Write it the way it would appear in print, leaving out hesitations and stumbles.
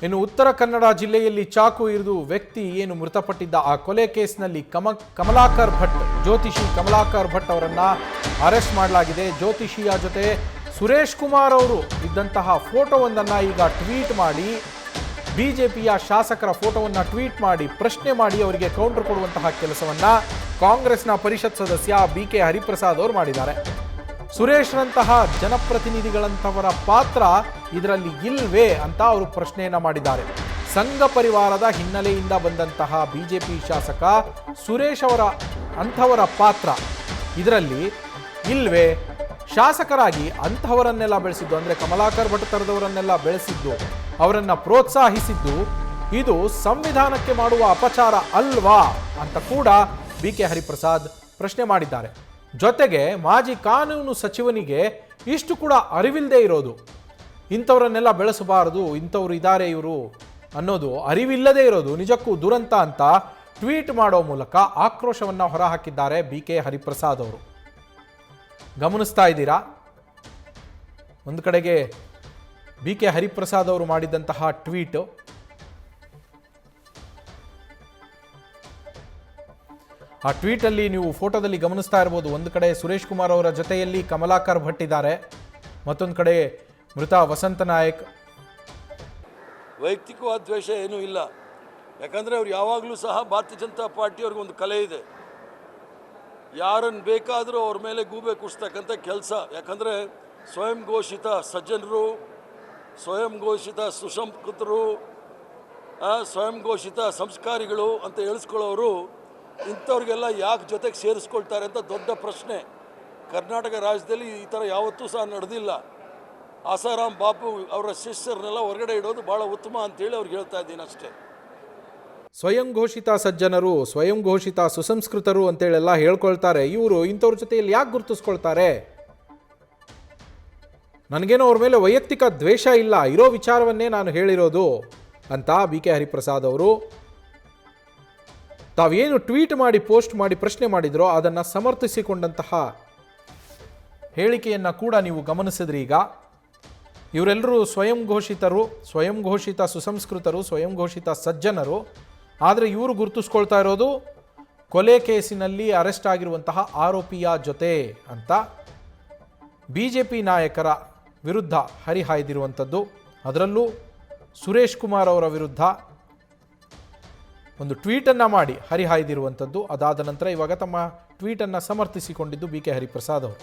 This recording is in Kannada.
ಇನ್ನು ಉತ್ತರ ಕನ್ನಡ ಜಿಲ್ಲೆಯಲ್ಲಿ ಚಾಕು ಇರಿದು ವ್ಯಕ್ತಿ ಏನು ಮೃತಪಟ್ಟಿದ್ದ ಆ ಕೊಲೆ ಕೇಸ್ನಲ್ಲಿ ಕಮಲಾಕರ್ ಭಟ್ ಜ್ಯೋತಿಷಿ ಕಮಲಾಕರ್ ಭಟ್ ಅವರನ್ನ ಅರೆಸ್ಟ್ ಮಾಡಲಾಗಿದೆ. ಜ್ಯೋತಿಷಿಯ ಜೊತೆ ಸುರೇಶ್ ಕುಮಾರ್ ಅವರು ಇದ್ದಂತಹ ಫೋಟೋವೊಂದನ್ನು ಈಗ ಟ್ವೀಟ್ ಮಾಡಿ ಬಿಜೆಪಿಯ ಶಾಸಕರ ಫೋಟೋವನ್ನು ಟ್ವೀಟ್ ಮಾಡಿ ಪ್ರಶ್ನೆ ಮಾಡಿ ಅವರಿಗೆ ಕೌಂಟರ್ ಕೊಡುವಂತಹ ಕೆಲಸವನ್ನ ಕಾಂಗ್ರೆಸ್ನ ಪರಿಷತ್ ಸದಸ್ಯ ಬಿಕೆ ಹರಿಪ್ರಸಾದ್ ಅವರು ಮಾಡಿದ್ದಾರೆ. ಸುರೇಶ್ರಂತಹ ಜನಪ್ರತಿನಿಧಿಗಳಂತವರ ಪಾತ್ರ ಇದರಲ್ಲಿ ಇಲ್ವೇ ಅಂತ ಅವರು ಪ್ರಶ್ನೆಯನ್ನ ಮಾಡಿದ್ದಾರೆ. ಸಂಘ ಪರಿವಾರದ ಹಿನ್ನೆಲೆಯಿಂದ ಬಂದಂತಹ ಬಿಜೆಪಿ ಶಾಸಕ ಸುರೇಶ್ ಅವರ ಅಂಥವರ ಪಾತ್ರ ಇದರಲ್ಲಿ ಇಲ್ವೇ? ಶಾಸಕರಾಗಿ ಅಂಥವರನ್ನೆಲ್ಲ ಬೆಳೆಸಿದ್ದು, ಅಂದರೆ ಕಮಲಾಕರ್ ಭಟ್ ತರದವರನ್ನೆಲ್ಲ ಬೆಳೆಸಿದ್ದು, ಅವರನ್ನ ಪ್ರೋತ್ಸಾಹಿಸಿದ್ದು ಇದು ಸಂವಿಧಾನಕ್ಕೆ ಮಾಡುವ ಅಪಚಾರ ಅಲ್ವಾ ಅಂತ ಕೂಡ ಬಿಕೆ ಹರಿಪ್ರಸಾದ್ ಪ್ರಶ್ನೆ ಮಾಡಿದ್ದಾರೆ. ಜೊತೆಗೆ ಮಾಜಿ ಕಾನೂನು ಸಚಿವನಿಗೆ ಇಷ್ಟು ಕೂಡ ಅರಿವಿಲ್ಲದೆ ಇರೋದು, ಇಂಥವರನ್ನೆಲ್ಲ ಬೆಳೆಸಬಾರದು, ಇಂಥವ್ರು ಇದ್ದಾರೆ ಇವರು ಅನ್ನೋದು ಅರಿವಿಲ್ಲದೆ ಇರೋದು ನಿಜಕ್ಕೂ ದುರಂತ ಅಂತ ಟ್ವೀಟ್ ಮಾಡೋ ಮೂಲಕ ಆಕ್ರೋಶವನ್ನು ಹೊರಹಾಕಿದ್ದಾರೆ ಬಿಕೆ ಹರಿಪ್ರಸಾದ್ ಅವರು. ಗಮನಿಸ್ತಾ ಇದ್ದೀರಾ, ಒಂದು ಕಡೆಗೆ ಬಿಕೆ ಹರಿಪ್ರಸಾದ್ ಅವರು ಮಾಡಿದಂತಹ ಟ್ವೀಟ್, ಆ ಟ್ವೀಟಲ್ಲಿ ನೀವು ಫೋಟೋದಲ್ಲಿ ಗಮನಿಸ್ತಾ ಇರ್ಬೋದು. ಒಂದು ಕಡೆ ಸುರೇಶ್ ಕುಮಾರ್ ಅವರ ಜೊತೆಯಲ್ಲಿ ಕಮಲಾಕರ್ ಭಟ್ ಇದ್ದಾರೆ, ಮತ್ತೊಂದು ಕಡೆ ಮೃತ ವಸಂತ ನಾಯಕ್. ವೈಯಕ್ತಿಕವಾದ ದ್ವೇಷ ಏನೂ ಇಲ್ಲ, ಯಾಕಂದರೆ ಅವ್ರು ಯಾವಾಗಲೂ ಸಹ ಭಾರತೀಯ ಜನತಾ ಪಾರ್ಟಿಯವ್ರಿಗೆ ಒಂದು ಕಲೆ ಇದೆ, ಯಾರನ್ನು ಬೇಕಾದರೂ ಅವ್ರ ಮೇಲೆ ಗೂಬೆ ಕೂರಿಸ್ತಕ್ಕಂಥ ಕೆಲಸ. ಯಾಕಂದರೆ ಸ್ವಯಂ ಘೋಷಿತ ಸಜ್ಜನರು, ಸ್ವಯಂ ಘೋಷಿತ ಸುಸಂಸ್ಕೃತರು, ಸ್ವಯಂ ಘೋಷಿತ ಸಂಸ್ಕಾರಿಗಳು ಅಂತ ಹೇಳಿಸ್ಕೊಳ್ಳೋರು ಇಂಥವ್ರಿಗೆಲ್ಲ ಯಾಕೆ ಜೊತೆಗೆ ಸೇರಿಸ್ಕೊಳ್ತಾರೆ ಅಂತ ದೊಡ್ಡ ಪ್ರಶ್ನೆ. ಕರ್ನಾಟಕ ರಾಜ್ಯದಲ್ಲಿ ಈ ಥರ ಯಾವತ್ತೂ ಸಹ ನಡೆದಿಲ್ಲ. ಆಸಾರಾಮ್ ಬಾಪು ಅವರ ಶಿಷ್ಯರನ್ನೆಲ್ಲ ಹೊರಗಡೆ ಇಡೋದು ಭಾಳ ಉತ್ತಮ ಅಂತೇಳಿ ಅವ್ರಿಗೆ ಹೇಳ್ತಾ ಇದ್ದೀನಿ ಅಷ್ಟೇ. ಸ್ವಯಂ ಘೋಷಿತ ಸಜ್ಜನರು, ಸ್ವಯಂ ಘೋಷಿತ ಸುಸಂಸ್ಕೃತರು ಅಂತೇಳೆಲ್ಲ ಹೇಳ್ಕೊಳ್ತಾರೆ, ಇವರು ಇಂಥವ್ರ ಜೊತೆಯಲ್ಲಿ ಯಾಕೆ ಗುರುತಿಸ್ಕೊಳ್ತಾರೆ? ನನಗೇನೋ ಅವ್ರ ಮೇಲೆ ವೈಯಕ್ತಿಕ ದ್ವೇಷ ಇಲ್ಲ, ಇರೋ ವಿಚಾರವನ್ನೇ ನಾನು ಹೇಳಿರೋದು ಅಂತ ಬಿಕೆ ಹರಿಪ್ರಸಾದ್ ಅವರು ತಾವೇನು ಟ್ವೀಟ್ ಮಾಡಿ ಪೋಸ್ಟ್ ಮಾಡಿ ಪ್ರಶ್ನೆ ಮಾಡಿದ್ರೋ ಅದನ್ನು ಸಮರ್ಥಿಸಿಕೊಂಡಂತಹ ಹೇಳಿಕೆಯನ್ನು ಕೂಡ ನೀವು ಗಮನಿಸಿದ್ರಿ. ಈಗ ಇವರೆಲ್ಲರೂ ಸ್ವಯಂ ಘೋಷಿತರು, ಸ್ವಯಂ ಘೋಷಿತ ಸುಸಂಸ್ಕೃತರು, ಸ್ವಯಂ ಘೋಷಿತ ಸಜ್ಜನರು, ಆದರೆ ಇವರು ಗುರುತಿಸ್ಕೊಳ್ತಾ ಇರೋದು ಕೊಲೆ ಕೇಸಿನಲ್ಲಿ ಅರೆಸ್ಟ್ ಆಗಿರುವಂತಹ ಆರೋಪಿಯ ಜೊತೆ ಅಂತ ಬಿಜೆಪಿ ನಾಯಕರ ವಿರುದ್ಧ ಹರಿಹಾಯ್ದಿರುವಂಥದ್ದು. ಅದರಲ್ಲೂ ಸುರೇಶ್ ಕುಮಾರ್ ಅವರ ವಿರುದ್ಧ ಒಂದು ಟ್ವೀಟನ್ನು ಮಾಡಿ ಹರಿಹಾಯ್ದಿರುವಂಥದ್ದು. ಅದಾದ ನಂತರ ಇವಾಗ ತಮ್ಮ ಟ್ವೀಟನ್ನು ಸಮರ್ಥಿಸಿಕೊಂಡಿದ್ದು ಬಿಕೆ ಹರಿಪ್ರಸಾದ್ ಅವರು.